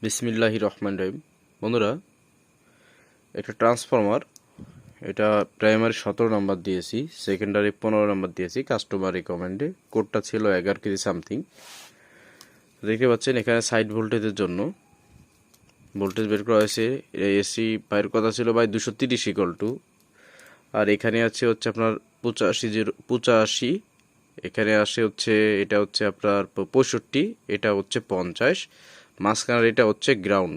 বিসমিল্লাহির রহমান রহিম। বন্ধুরা, একটা ট্রান্সফরমার, এটা প্রাইমারি 17 নম্বর দিয়েছি, সেকেন্ডারি 15 নম্বর দিয়েছি কাস্টমার রিকমেন্ডে। কোডটা ছিল 11 কেজি সামথিং। দেখতে পাচ্ছেন এখানে সাইড ভোল্টেজের জন্য ভোল্টেজ বের করা হয়েছে। এসি বাইরের কথা ছিল 230 ইকুয়াল টু, আর এখানে আছে হচ্ছে আপনার 85, এখানে আসে হচ্ছে এটা হচ্ছে আপনার 65, এটা হচ্ছে 50, মাঝখানের এটা হচ্ছে গ্রাউন্ড,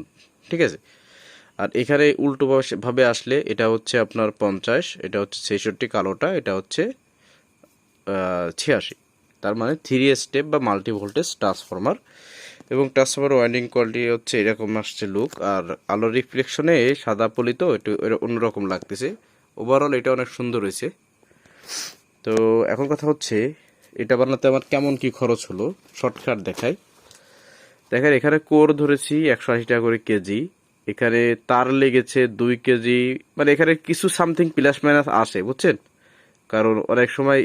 ঠিক আছে। আর এখানে উল্টো ভাবে আসলে এটা হচ্ছে আপনার 50, এটা হচ্ছে 66 কালোটা, এটা হচ্ছে 86। তার মানে 3 স্টেপ বা মাল্টি ভোল্টেজ ট্রান্সফরমার। এবং ট্রান্সফরমার ওয়াইন্ডিং কোয়ালিটি হচ্ছে এরকম আসছে লুক। আর আলোর রিফ্লেকশনে সাদা পলি তো একটু অন্যরকম লাগতেছে। ওভারঅল এটা অনেক সুন্দর হয়েছে। তো এখন কথা হচ্ছে এটা বানাতে আমার কেমন কি খরচ হলো, শর্টকাট দেখাই। দেখেন এখানে কোর ধরেছি 180 টাকা করে কেজি, এখানে তার লেগেছে 2 কেজি, মানে এখানে কিছু সামথিং প্লাস মাইনাস আসে, বুঝছেন। কারণ অনেক সময়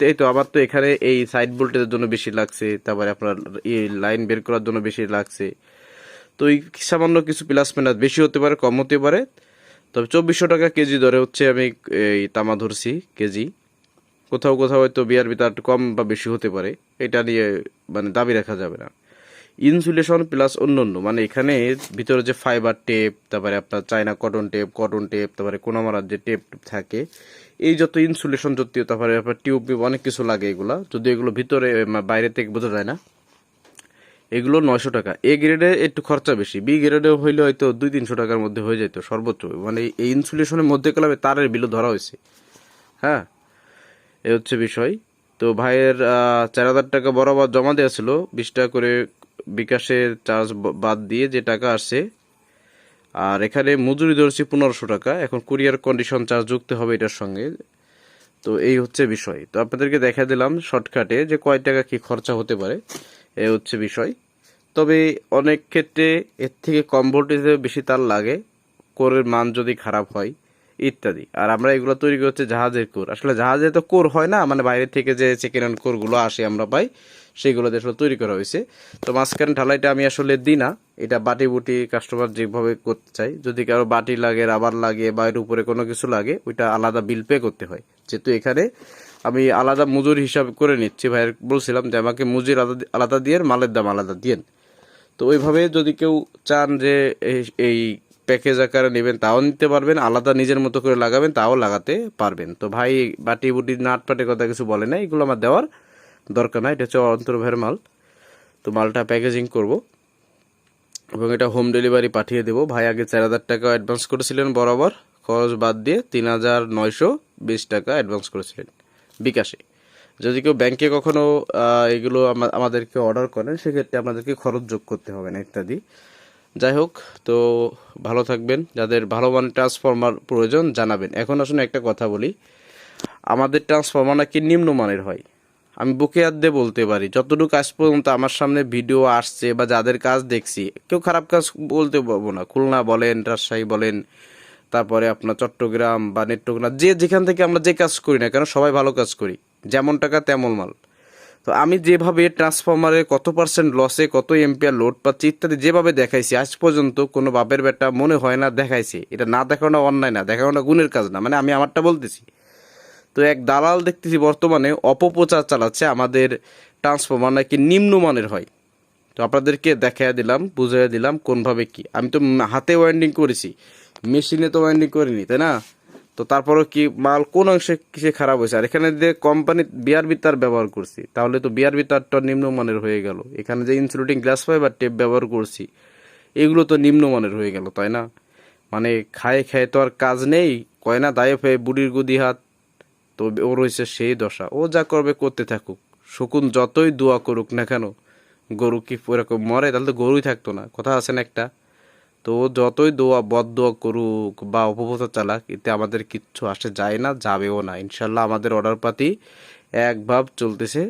এই তো আবার তো এখানে এই সাইড ভোল্টেজের জন্য বেশি লাগছে, তারপরে আপনার এই লাইন বের করার জন্য বেশি লাগছে। তো এই সামান্য কিছু প্লাস মাইনাস বেশি হতে পারে, কম হতে পারে। তবে 2400 টাকা কেজি ধরে হচ্ছে আমি এই তামা ধরছি কেজি। কোথাও কোথাও হয়তো বিআরবি তার কম বা বেশি হতে পারে, এটা নিয়ে মানে দাবি রাখা যাবে না। ইনসুলেশন প্লাস অন্যান্য, মানে এখানে ভিতরে যে ফাইবার টেপ, তারপরে আপনার চায়না কটন টেপ, তারপরে কোনামারার যে টেপ থাকে, এই যত ইনসুলেশন জাতীয়, তারপরে আপনার টিউব অনেক কিছু লাগে এগুলা, যদি এগুলো ভিতরে বাইরে থেকে বোঝা যায় না। এগুলো 900 টাকা। এ গ্রেডে একটু খরচা বেশি, বি গ্রেডে হইলে হয়তো 200-300 টাকার মধ্যে হয়ে যেত সর্বোচ্চ। মানে এই ইনসুলেশনের মধ্যে কলামে তারের বিলও ধরা হয়েছে। হ্যাঁ, এ হচ্ছে বিষয়। তো ভাইয়ের 4000 টাকা বরাবর জমা দেওয়া ছিল, 20 টাকা করে বিকাশের চার্জ বাদ দিয়ে যে টাকা আসছে। আর এখানে মজুরি ধরছি 1500 টাকা, এখন কুরিয়ার কন্ডিশন চার্জ যুক্ত হবে এটার সঙ্গে। তো এই হচ্ছে বিষয়। তো আপনাদেরকে দেখা দিলাম শর্টকাটে যে কয় টাকা কি খরচা হতে পারে, এই হচ্ছে বিষয়। তবে অনেক ক্ষেত্রে এর থেকে কম ভোল্টেজে বেশি তার লাগে, কোরের মান যদি খারাপ হয় ইত্যাদি। আর আমরা এগুলো তৈরি করছি জাহাজের কোর, আসলে জাহাজে তো কোর হয় না, মানে বাইরে থেকে যে সেকেন্ড হ্যান্ড কোরগুলো আসে আমরা পাই, সেইগুলো দিয়ে আসলে তৈরি করা হয়েছে। তো মাঝখানে ঢালাইটা আমি আসলে দিই না, এটা বাটি বুটি কাস্টমার যেভাবে করতে চাই। যদি কারো বাটি লাগে, রাবার লাগে, বা এর উপরে কোনো কিছু লাগে, ওইটা আলাদা বিল পে করতে হয়। যেহেতু এখানে আমি আলাদা মজুরি হিসাব করে নিচ্ছি, ভাইয়ের বলছিলাম যে আমাকে মজুরি আলাদা দিয়ে মালের দাম আলাদা দিয়েন। তো ওইভাবে যদি কেউ চান যে এই প্যাকেজ আকারে নেবেন তাও নিতে পারবেন, আলাদা নিজের মতো করে লাগাবেন তাও লাগাতে পারবেন। তো ভাই বাটি বুটি নাট পাটের কথা কিছু বলে না, এগুলো আমার দেওয়ার দরকার নাই, এটা হচ্ছে অন্তর ভাইয়ের মাল। তো মালটা প্যাকেজিং করব এবং এটা হোম ডেলিভারি পাঠিয়ে দেবো। ভাই আগে 4000 টাকা অ্যাডভান্স করেছিলেন বরাবর, খরচ বাদ দিয়ে 3920 টাকা অ্যাডভান্স করেছিলেন বিকাশে। যদি কেউ ব্যাংকে কখনো এগুলো আমাদেরকে অর্ডার করেন, সেক্ষেত্রে আপনাদেরকে খরচ যোগ করতে হবে না ইত্যাদি। যাই হোক, তো ভালো থাকবেন। যাদের ভালো মানের ট্রান্সফরমার প্রয়োজন জানাবেন। এখন আসলে একটা কথা বলি, আমাদের ট্রান্সফরমার নাকি নিম্নমানের হয়। আমি বুকে হাত দিয়ে বলতে পারি, যতটুকু আজ পর্যন্ত আমার সামনে ভিডিও আসছে বা যাদের কাজ দেখছি, কেউ খারাপ কাজ বলতে পারবো না। খুলনা বলেন, রাজশাহী বলেন, তারপরে আপনার চট্টগ্রাম বা নেত্রকোনা, যে যেখান থেকে আমরা যে কাজ করি না কেন, সবাই ভালো কাজ করি, যেমন টাকা তেমন মাল। তো আমি যেভাবে ট্রান্সফরমারে কত পার্সেন্ট লসে কত এম্পিয়ার লোড পাচ্ছি ইত্যাদি যেভাবে দেখাইছি, আজ পর্যন্ত কোনো বাপের বেটা মনে হয় না দেখাইছে। এটা না দেখানো অন্যায় না, দেখানোটা গুণের কাজ না, মানে আমি আমারটা বলতেছি। তো এক দালাল দেখতেছি বর্তমানে অপপ্রচার চালাচ্ছে আমাদের ট্রান্সফরমার নাকি নিম্নমানের হয়। তো আপনাদেরকে দেখাইয়া দিলাম, বুঝাইয়া দিলাম কোনভাবে কি। আমি তো হাতে ওয়াইন্ডিং করেছি, মেশিনে তো ওয়াইন্ডিং করিনি, তাই না। তো তারপরেও কি মাল কোন অংশে কিসে খারাপ হয়েছে। আর এখানে যে কোম্পানি বিআরবি তার ব্যবহার করছি, তাহলে তো বিআরবি তারটা নিম্নমানের হয়ে গেল। এখানে যে ইনসুলেটিং গ্লাস ফাইবার টেপ ব্যবহার করছি, এগুলো তো নিম্নমানের হয়ে গেল, তাই না। মানে খায়ে খায়ে তো আর কাজ নেই, কয় না দায়ে ফেয়ে বুড়ির গুদি হাত। তো ওর হয়েছে সেই দশা, ও যা করবে করতে থাকুক। শকুন যতই দোয়া করুক না কেন, গরু কি এরকম মরে, তাহলে তো গরুই থাকতো না, কথা আছে না একটা। তো যতই বদ দোয়া করুক বা অপপ্রচার চালাক, এতে আমাদের কিচ্ছু আসে যায় না, যাবেও না। ইনশাল্লাহ আমাদের অর্ডার পাতি এক ভাব চলতেছে।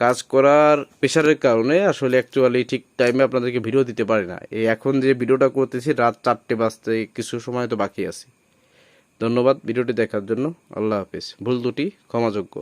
কাজ করার প্রেশারের কারণে আসলে অ্যাকচুয়ালি ঠিক টাইমে আপনাদেরকে ভিডিও দিতে পারি না। এই এখন যে ভিডিওটা করতেছি রাত 4টে বাজতে কিছু সময় তো বাকি আছে। ধন্যবাদ ভিডিওটি দেখার জন্য। আল্লাহ হাফিজ। ভুল ত্রুটি ক্ষমাযোগ্য।